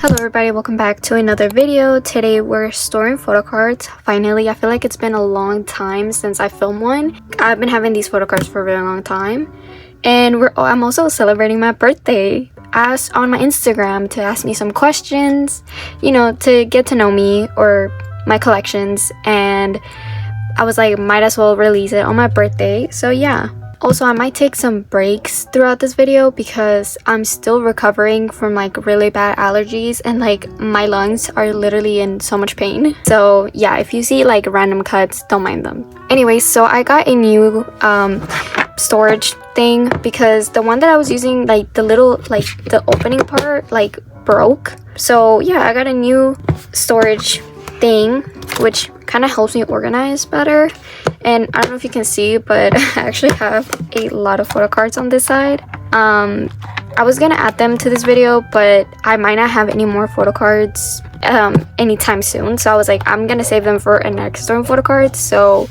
Hello everybody, welcome back to another video. Today we're storing photo cards. Finally, I feel like it's been a long time since I filmed one. I've been having these photo cards for a really long time. And I'm also celebrating my birthday. Asked on my Instagram to ask me some questions, to get to know me or my collections. And I was like, might as well release it on my birthday. So yeah. Also, I might take some breaks throughout this video because I'm still recovering from like really bad allergies and like my lungs are literally in so much pain. So yeah, if you see like random cuts, don't mind them. Anyways, so I got a new storage thing because the one that I was using, like the the opening part like broke. So yeah, I got a new storage thing which kind of helps me organize better. And I don't know if you can see, but I actually have a lot of photo cards on this side. I was gonna add them to this video, but I might not have any more photo cards anytime soon. So I was like, I'm gonna save them for a next storing photo cards. So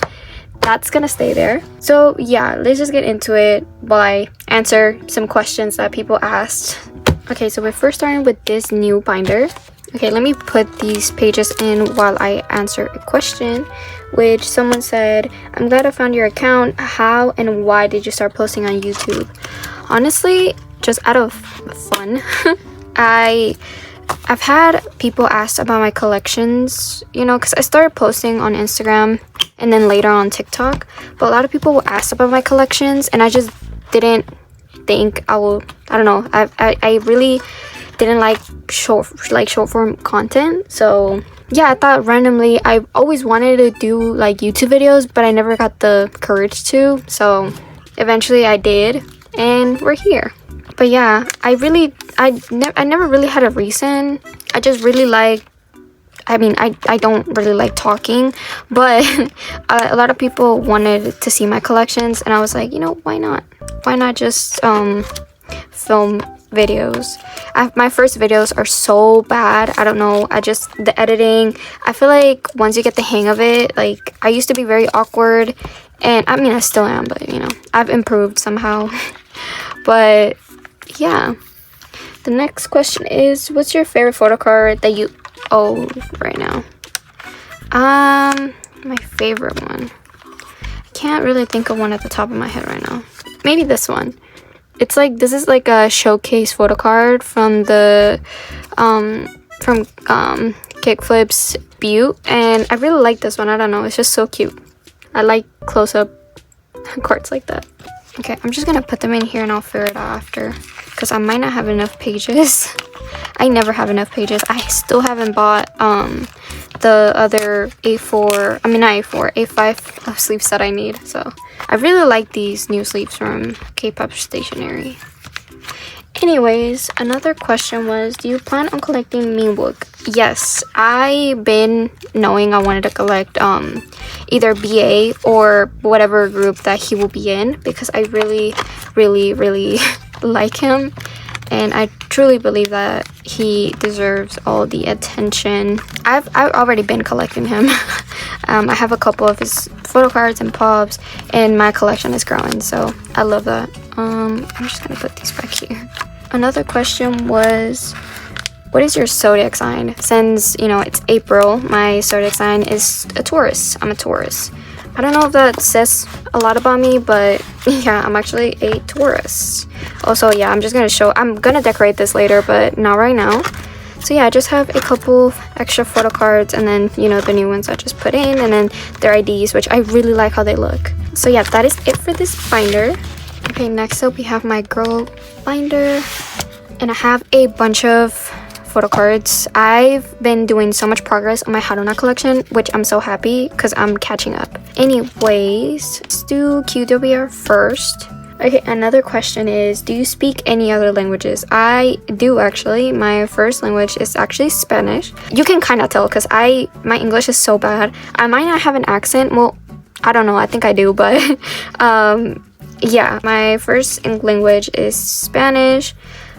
that's gonna stay there. So yeah, let's just get into it while I answer some questions that people asked. Okay, so we're first starting with this new binder. Okay, let me put these pages in while I answer a question, which someone said, I'm glad I found your account. How and why did you start posting on YouTube? Honestly, just out of fun. I've had people ask about my collections, because I started posting on Instagram and then later on TikTok. But a lot of people will ask about my collections and I just didn't think I don't know. I really didn't like short form content. So yeah, I thought randomly I always wanted to do like YouTube videos, but I never got the courage to. So eventually I did and we're here. But yeah, I never really had a reason. I just really I don't really like talking, but a lot of people wanted to see my collections and I was like, why not just film videos. My first videos are so bad. I don't know, the editing, I feel like once you get the hang of it, like I used to be very awkward, and I still am, but I've improved somehow. But yeah, the next question is, what's your favorite photo card that you own right now? My favorite one, I can't really think of one at the top of my head right now. Maybe this one. It's like, this is like a showcase photo card from the Kickflip's Butte, and I really like this one. I don't know, it's just so cute. I like close-up cards like that. Okay, I'm just gonna put them in here and I'll figure it out after, because I might not have enough pages. I never have enough pages. I still haven't bought the other A5 sleeves that I need. So I really like these new sleeves from Kpop stationery. Anyways, another question was, do you plan on collecting Minwook? Yes, I've been knowing I wanted to collect either BA or whatever group that he will be in, because I really like him. And I truly believe that he deserves all the attention. I've already been collecting him. I have a couple of his photo cards and pops, and my collection is growing, so I love that. I'm just gonna put these back here. Another question was, what is your zodiac sign? Since it's April, my zodiac sign is a Taurus. I'm a Taurus. I don't know if that says a lot about me, but yeah, I'm actually a Taurus. Also, yeah, I'm gonna decorate this later, but not right now. So yeah, I just have a couple extra photo cards, and then the new ones I just put in, and then their IDs, which I really like how they look. So yeah, that is it for this binder. Okay, next up we have my girl binder, and I have a bunch of photo cards. I've been doing so much progress on my Haruna collection, which I'm so happy because I'm catching up. Anyways, let's do QWR first. Okay, another question is, do you speak any other languages? I do, actually. My first language is actually Spanish. You can kind of tell because my English is so bad. I might not have an accent. Well, I don't know. I think I do, but yeah, my first language is Spanish.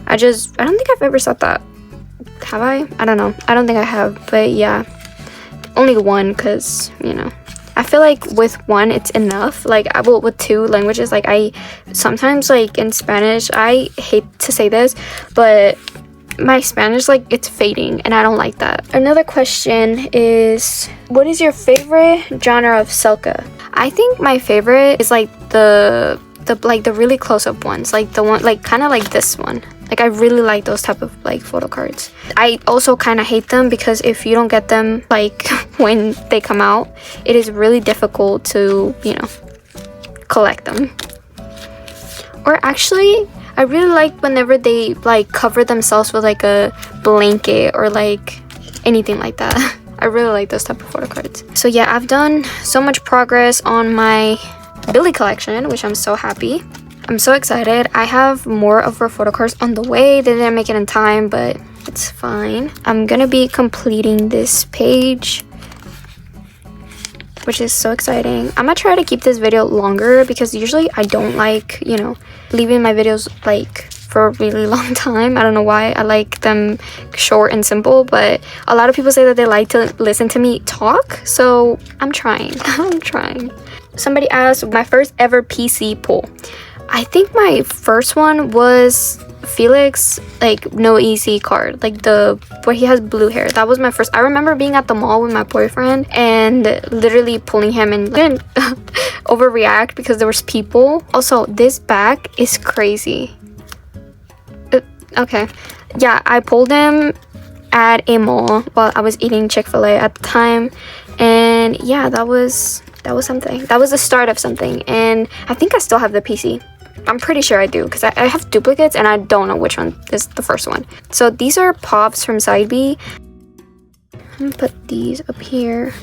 I don't think I've ever said that. Have I? I don't know. I don't think I have, but yeah, only one, because I feel like with one it's enough. Like with two languages, like I sometimes, like in Spanish, I hate to say this, but my Spanish, like, it's fading, and I don't like that. Another question is, what is your favorite genre of selka? I think my favorite is like the really close-up ones, like the one, like kind of like this one. Like, I really like those type of like photo cards. I also kind of hate them because if you don't get them like when they come out, it is really difficult to, you know, collect them. Or actually, I really like whenever they like cover themselves with like a blanket or like anything like that. I really like those type of photo cards. So yeah, I've done so much progress on my Billie collection, which I'm so happy. I'm so excited. I have more of her photo cards on the way. They didn't make it in time, but it's fine. I'm gonna be completing this page, which is so exciting. I'm gonna try to keep this video longer because usually I don't like, you know, leaving my videos like for a really long time. I don't know why. I like them short and simple, but a lot of people say that they like to listen to me talk, so I'm trying. I'm trying. Somebody asked my first ever PC pull. I think my first one was Felix, like no easy card, like the where he has blue hair. That was my first. I remember being at the mall with my boyfriend and literally pulling him and like, overreact because there was people. Also, this bag is crazy. Okay, yeah, I pulled him at a mall while I was eating Chick-fil-A at the time, and yeah, that was something. That was the start of something, and I think I still have the PC. I'm pretty sure I do because I have duplicates and I don't know which one is the first one. So these are pops from side B. I'm gonna put these up here.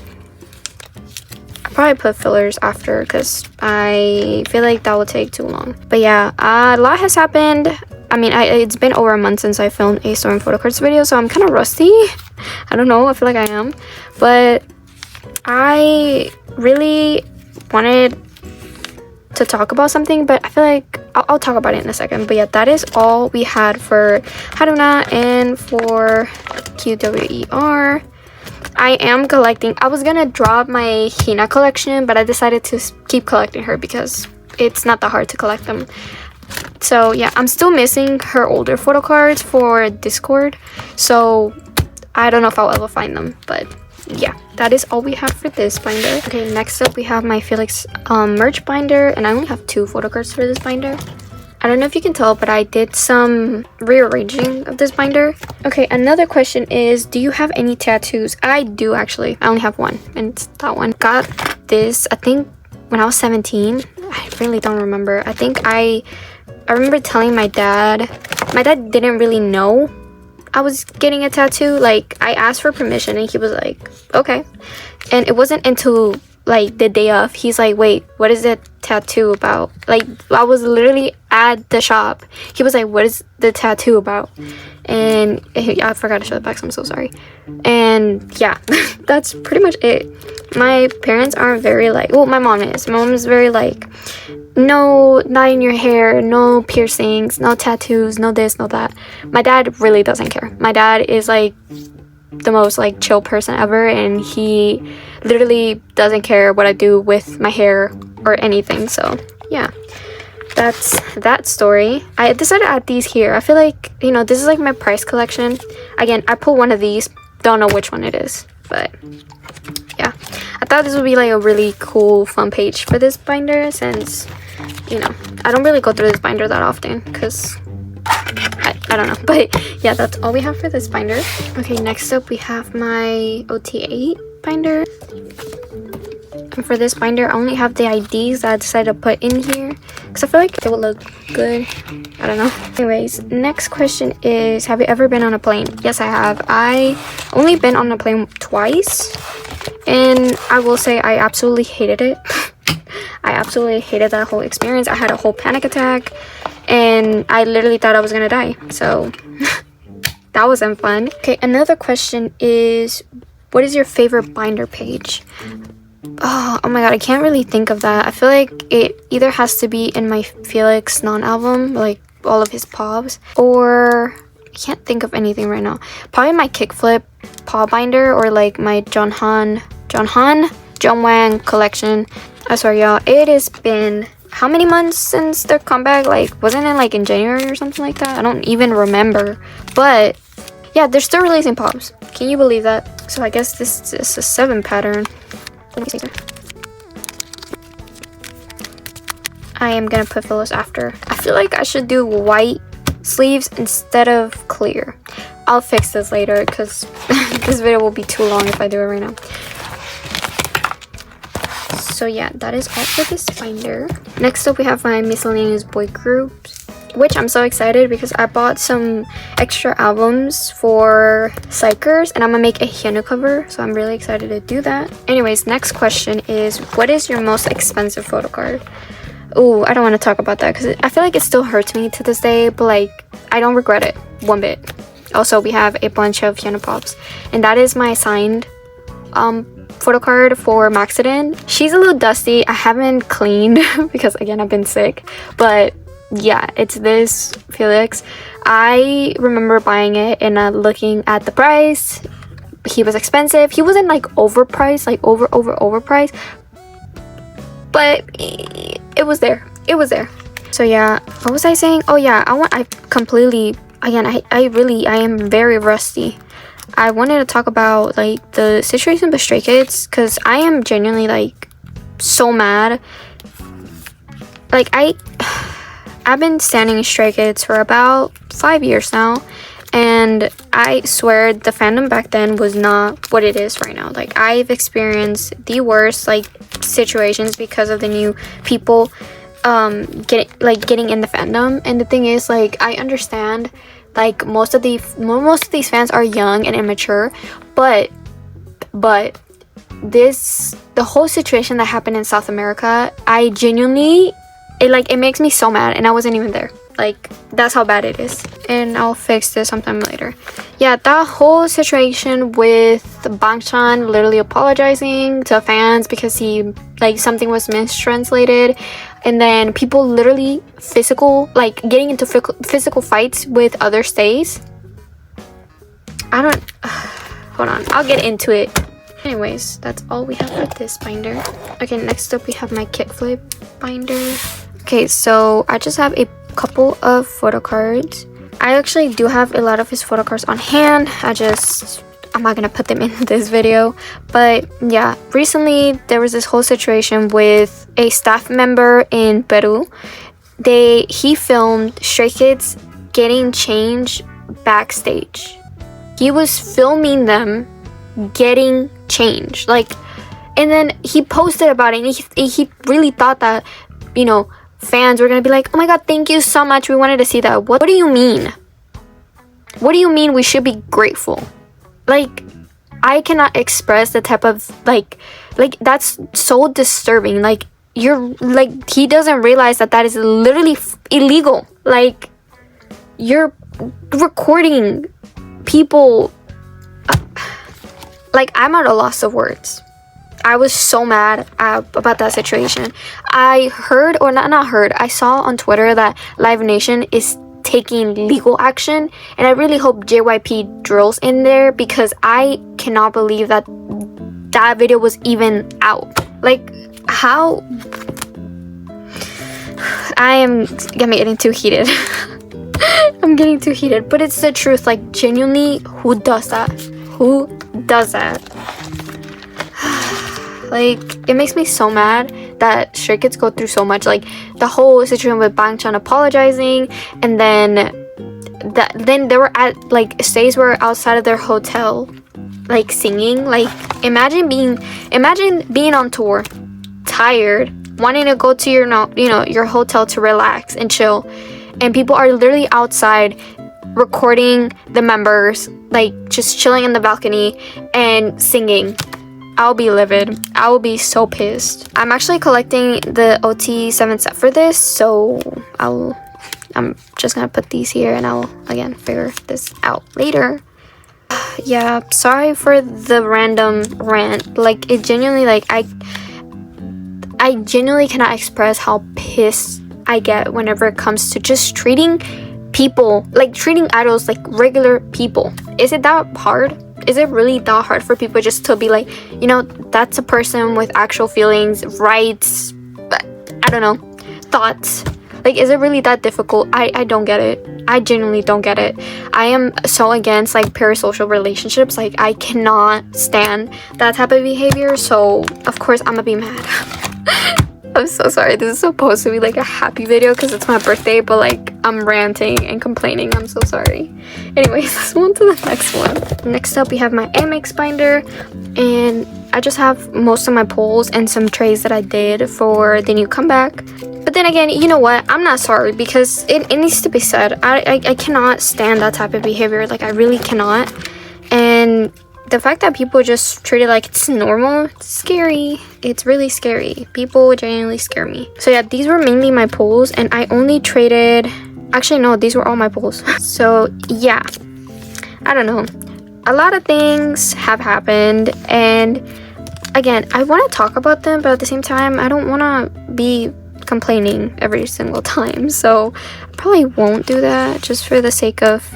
I'll probably put fillers after because I feel like that will take too long. But yeah, a lot has happened. I mean, it's been over a month since I filmed a storing photo cards video, so I'm kind of rusty. I don't know, I feel like I am. But I really wanted to talk about something, but I feel like I'll talk about it in a second. But yeah, that is all we had for Haruna and for qwer. I am collecting. I was gonna drop my Hina collection, but I decided to keep collecting her because it's not that hard to collect them. So yeah, I'm still missing her older photo cards for Discord, so I don't know if I'll ever find them, but yeah, that is all we have for this binder. Okay, next up we have my Felix merch binder, and I only have 2 photo cards for this binder. I don't know if you can tell, but I did some rearranging of this binder. Okay, another question is, do you have any tattoos? I do actually. I only have one, and it's that one. Got this, I think, when I was 17. I really don't remember. I think I remember telling my dad. My dad didn't really know I was getting a tattoo. Like, I asked for permission and he was like, okay. And it wasn't until like the day of, he's like, wait, what is the tattoo about? Like, I was literally at the shop. He was like, what is the tattoo about? And I forgot to show the back, so I'm so sorry. And yeah, that's pretty much it. My parents aren't very like, well, my mom is. My mom is very like, no, not in your hair, no piercings, no tattoos, no this, no that. My dad really doesn't care. My dad is like the most like chill person ever, and he literally doesn't care what I do with my hair or anything. So yeah, that's that story. I decided to add these here. I feel like, you know, this is like my price collection. Again, I pulled one of these, don't know which one it is, but yeah, I thought this would be like a really cool fun page for this binder, since, you know, I don't really go through this binder that often because I don't know. But yeah, that's all we have for this binder. Okay, next up we have my OT8 binder. And for this binder, I only have the IDs that I decided to put in here because I feel like it will look good. I don't know. Anyways, next question is, have you ever been on a plane? Yes, I have. I only been on a plane twice, and I will say I absolutely hated it. I absolutely hated that whole experience. I had a whole panic attack, and I literally thought I was gonna die. So that wasn't fun. Okay, another question is, what is your favorite binder page? Oh my god, I can't really think of that. I feel like it either has to be in my Felix non-album, like all of his pops, or I can't think of anything right now. Probably my kickflip paw binder, or like my Jongwon collection. I swear, y'all, it has been how many months since their comeback? Like, wasn't it like in January or something like that? I don't even remember. But Yeah, they're still releasing pops. Can you believe that? So I guess this is a 7 pattern. I am gonna put felix after. I feel like I should do white sleeves instead of clear. I'll fix this later because this video will be too long if I do it right now. So yeah, that is all for this binder. Next up we have my miscellaneous boy groups, which I'm so excited because I bought some extra albums for xikers and I'm gonna make a hyuna cover, so I'm really excited to do that. Anyways, next question is, what is your most expensive photo card? Oh, I don't want to talk about that because I feel like it still hurts me to this day, but like I don't regret it one bit. Also, we have a bunch of hyuna pops, and that is my signed photo card for Maxidin. She's a little dusty. I haven't cleaned because again I've been sick, but yeah, it's this Felix. I remember buying it and looking at the price. He was expensive. He wasn't like overpriced, like overpriced, but it was there. It was there. So yeah, what was I saying? Oh yeah, I completely, again, I am very rusty. I wanted to talk about like the situation with Straykids because I am genuinely like so mad. Like I've been standing Straykids for about 5 years now, and I swear the fandom back then was not what it is right now. Like I've experienced the worst like situations because of the new people getting in the fandom. And the thing is, like, I understand like most of these fans are young and immature, but the whole situation that happened in South America, I genuinely, it makes me so mad, and I wasn't even there. Like, that's how bad it is. And I'll fix this sometime later. Yeah, that whole situation with Bangchan literally apologizing to fans because he, like, something was mistranslated. And then people literally getting into physical fights with other stays. Hold on, I'll get into it. Anyways, that's all we have for this binder. Okay, next up we have my kickflip binder. Okay, so I just have a couple of photo cards. I actually do have a lot of his photo cards on hand. I'm not gonna put them in this video, but yeah, recently there was this whole situation with a staff member in Peru. He filmed Straykids getting changed backstage. He was filming them getting changed, like, and then he posted about it, and he really thought that, you know, fans were gonna be like, oh my god, thank you so much, we wanted to see that. What do you mean? What do you mean we should be grateful? Like, I cannot express the type of like that's so disturbing. Like, he doesn't realize that is literally illegal. Like, you're recording people. Like, I'm at a loss of words. I was so mad about that situation. I heard, or not heard, I saw on Twitter that Live Nation is taking legal action, and I really hope JYP drills in there, because I cannot believe that video was even out. Like, how? I am getting too heated. I'm getting too heated, but it's the truth. Like, genuinely, who does that? Who does that? Like, it makes me so mad that Stray Kids go through so much. Like, the whole situation with Bangchan apologizing, and then they were at, like, stays were outside of their hotel, like, singing. Like, imagine being on tour, tired, wanting to go to your hotel to relax and chill, and people are literally outside recording the members, like, just chilling in the balcony and singing. I'll be livid. I will be so pissed. I'm actually collecting the OT7 set for this, so I'm just gonna put these here, and I'll again figure this out later. Yeah, sorry for the random rant. Like, it genuinely, like, I genuinely cannot express how pissed I get whenever it comes to just treating people, like, treating idols like regular people. Is it that hard? Is it really that hard for people just to be like, you know, that's a person with actual feelings, rights, I don't know, thoughts? Like, is it really that difficult? I don't get it. I genuinely don't get it. I am so against like parasocial relationships. Like, I cannot stand that type of behavior, so of course I'm gonna be mad. I'm so sorry. This is supposed to be like a happy video because it's my birthday, but like I'm ranting and complaining. I'm so sorry. Anyways, let's move on to the next one. Next up, we have my nmixx binder, and I just have most of my pulls and some trays that I did for the new comeback. But then again, you know what? I'm not sorry because it needs to be said. I cannot stand that type of behavior. Like, I really cannot. And the fact that people just treat it like it's normal, it's scary. It's really scary. People genuinely scare me. So yeah, these were mainly my pulls, and I only traded... Actually, no, these were all my pulls. So yeah, I don't know. A lot of things have happened, and again, I want to talk about them, but at the same time, I don't want to be complaining every single time. So I probably won't do that just for the sake of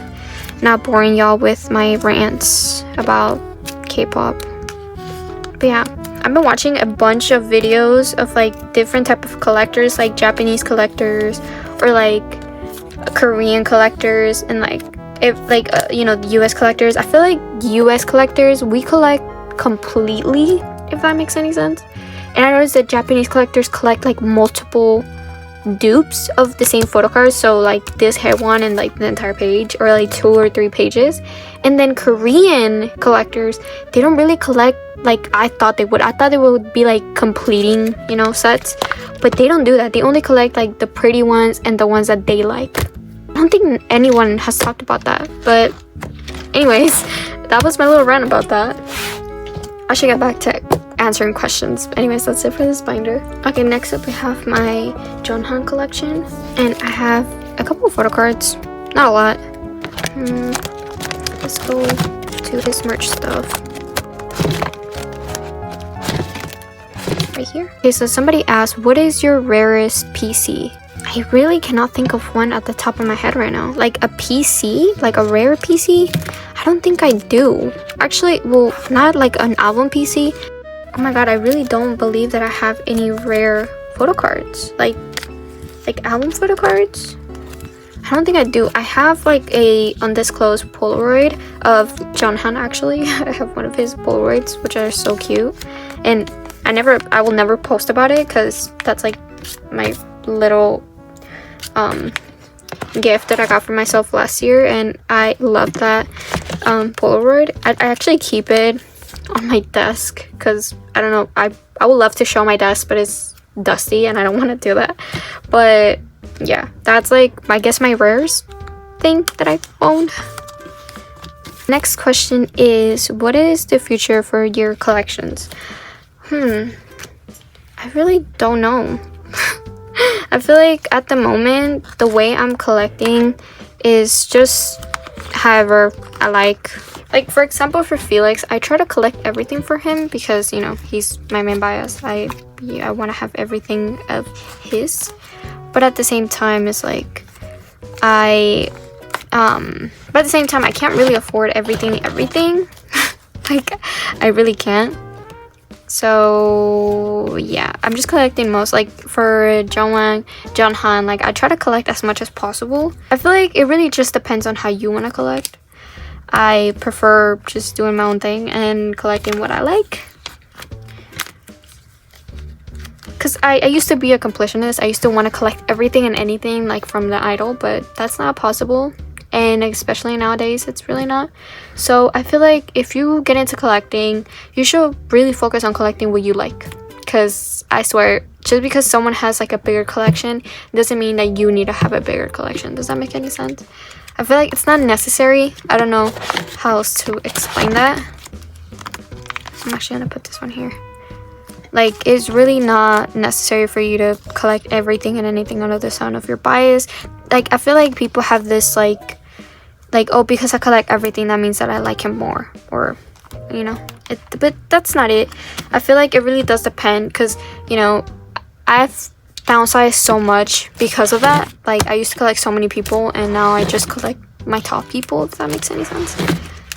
not boring y'all with my rants about K-pop. But yeah, I've been watching a bunch of videos of like different type of collectors, like Japanese collectors or like Korean collectors, and like if like you know, US collectors. I feel like US collectors, we collect completely, if that makes any sense. And I noticed that Japanese collectors collect like multiple dupes of the same photo cards, so like this hair one and like the entire page, or like 2 or 3 pages. And then Korean collectors, they don't really collect like I thought they would. I thought they would be like completing, you know, sets, but they don't do that. They only collect like the pretty ones and the ones that they like. I don't think anyone has talked about that, but anyways, that was my little rant about that. I should get back to answering questions. But anyways, that's it for this binder. Okay, next up we have my Jonghan collection, and I have a couple of photo cards, not a lot. Let's go to his merch stuff right here. Okay, so somebody asked, what is your rarest PC? I really cannot think of one at the top of my head right now. Like a PC, like a rare PC, I don't think I do. Actually, well, not like an album PC. Oh my god, I really don't believe that I have any rare photo cards. Like album photo cards? I don't think I do. I have like a undisclosed Polaroid of Jonghan actually. I have one of his Polaroids, which are so cute. And I will never post about it because that's like my little gift that I got for myself last year, and I love that Polaroid. I actually keep it on my desk because I don't know, I would love to show my desk, but it's dusty and I don't want to do that. But yeah, that's like, I guess, my rarest thing that I owned. Next question is, what is the future for your collections? I really don't know. I feel like at the moment, the way I'm collecting is just however I like. Like, for example, for Felix, I try to collect everything for him because, you know, he's my main bias. I want to have everything of his. But at the same time, it's like, but at the same time, I can't really afford everything. Like, I really can't. So yeah, I'm just collecting most. Like for Jonghan, like I try to collect as much as possible. I feel like it really just depends on how you want to collect. I prefer just doing my own thing and collecting what I like. Because I used to be a completionist. I used to want to collect everything and anything like from the idol, but that's not possible. And especially nowadays, it's really not. So I feel like if you get into collecting, you should really focus on collecting what you like. Because I swear, just because someone has like a bigger collection doesn't mean that you need to have a bigger collection. Does that make any sense? I feel like it's not necessary. I don't know how else to explain that. I'm actually gonna put this one here. Like, it's really not necessary for you to collect everything and anything under the sun of your bias. Like, I feel like people have this like, oh, because I collect everything, that means that I like him more, or, you know, but that's not it. I feel like it really does depend, because, you know, I've downsized so much because of that. Like, I used to collect so many people, and now I just collect my top people, if that makes any sense.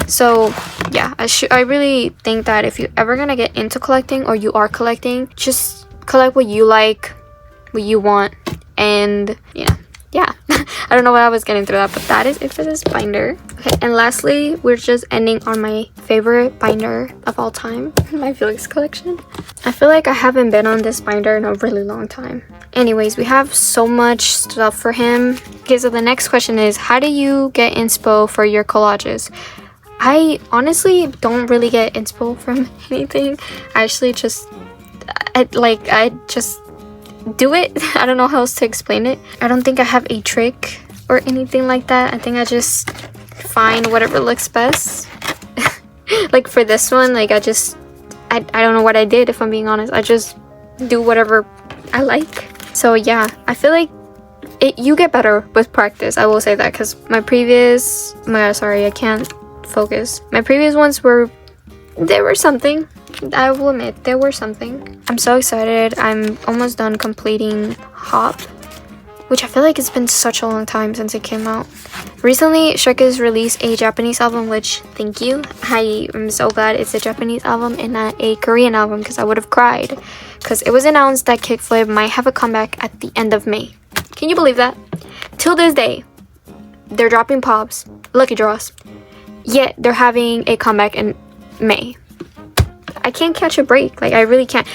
So yeah, I really think that if you're ever gonna get into collecting, or you are collecting, just collect what you like, what you want, and you know, yeah. I don't know what I was getting through that, but that is it for this binder. Okay, and lastly, we're just ending on my favorite binder of all time, my Felix collection. I feel like I haven't been on this binder in a really long time. Anyways, we have so much stuff for him. Okay, so the next question is, how do you get inspo for your collages? I honestly don't really get inspo from anything. I actually just I just do it. I don't know how else to explain it. I don't think I have a trick or anything like that. I think I just find whatever looks best. Like for this one, like I don't know what I did, if I'm being honest. I just do whatever I like. So yeah, I feel like you get better with practice. I will say that, because my previous, oh my god, sorry, I can't focus. My previous ones they were something. I will admit, there were something. I'm so excited. I'm almost done completing Hop, which I feel like it's been such a long time since it came out. Recently, Straykids released a Japanese album, which, thank you. I am so glad it's a Japanese album and not a Korean album, because I would have cried. Because it was announced that Kickflip might have a comeback at the end of May. Can you believe that? Till this day, they're dropping pops, lucky draws, yet they're having a comeback in May. I can't catch a break. Like, I really can't.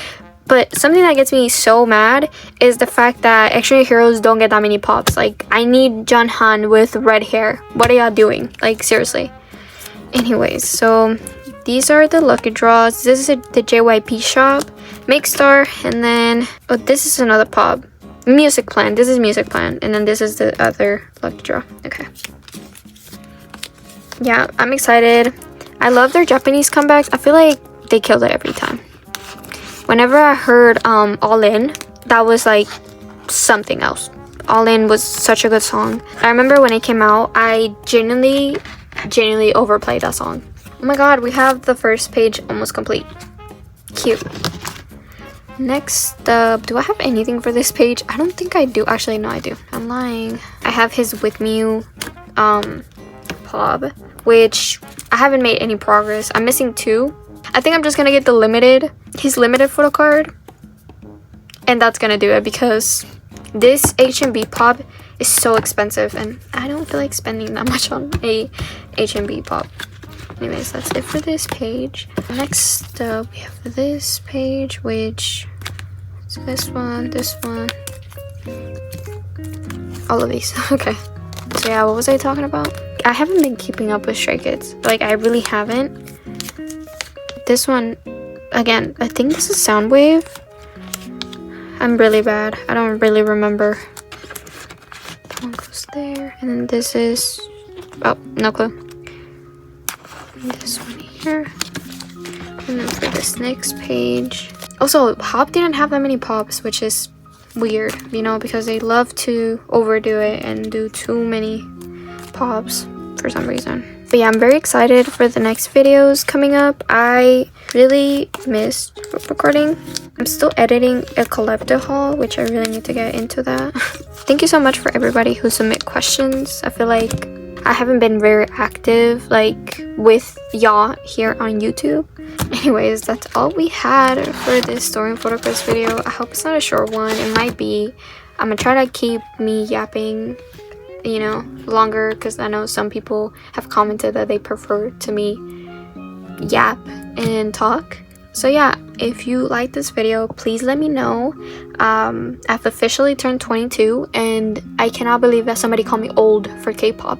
But something that gets me so mad is the fact that Extra Heroes don't get that many pops. Like, I need Junhan with red hair. What are y'all doing? Like, seriously. Anyways, so these are the lucky draws. This is the JYP shop, Mixstar, and then this is another pop. Music Plan. This is Music Plan, and then this is the other lucky draw. Okay. Yeah, I'm excited. I love their Japanese comebacks. I feel like they killed it every time. Whenever I heard All In, that was like something else. All In was such a good song. I remember when it came out, I genuinely overplayed that song. Oh my god, we have the first page almost complete. Cute. Next up, do I have anything for this page? I don't think I do. Actually, no, I do. I'm lying. I have his With Me Pop, which I haven't made any progress. I'm missing 2. I think I'm just gonna get his limited photo card, and that's gonna do it, because this H&B pop is so expensive and I don't feel like spending that much on a H&B pop. Anyways, that's it for this page. Next up, we have this page, which is this one, all of these. Okay, so yeah, what was I talking about? I haven't been keeping up with Stray Kids. Like, I really haven't. This one, again, I think this is Soundwave. I'm really bad. I don't really remember. That one goes there. And then this is, oh, no clue. And this one here. And then for this next page. Also, Hop didn't have that many pops, which is weird, you know, because they love to overdo it and do too many pops for some reason. But yeah, I'm very excited for the next videos coming up. I really missed recording. I'm still editing a collector haul, which I really need to get into that. Thank you so much for everybody who submit questions. I feel like I haven't been very active like with y'all here on YouTube. Anyways, that's all we had for this storing photocards video. I hope it's not a short one. It might be. I'm gonna try to keep me yapping, you know, longer, because I know some people have commented that they prefer to me yap and talk. So yeah, if you like this video, please let me know. I've officially turned 22 and I cannot believe that somebody called me old for K-pop.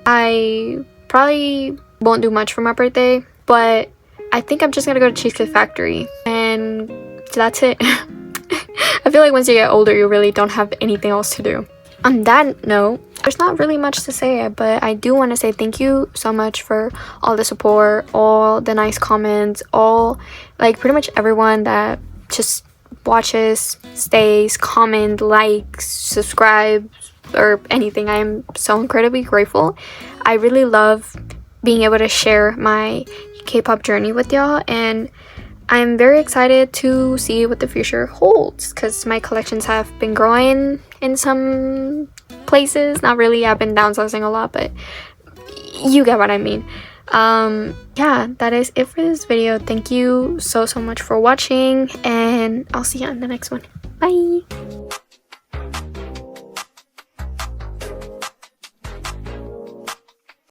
I probably won't do much for my birthday, but I think I'm just gonna go to Cheesecake Factory and that's it. I feel like once you get older, you really don't have anything else to do. On that note, there's not really much to say, but I do want to say thank you so much for all the support, all the nice comments, all, like, pretty much everyone that just watches, stays, comment, likes, subscribes, or anything. I am so incredibly grateful. I really love being able to share my K-pop journey with y'all, and I'm very excited to see what the future holds, because my collections have been growing in some places. Not really, I've been downsizing a lot, but you get what I mean. Yeah, that is it for this video. Thank you so much for watching, and I'll see you on the next one. Bye.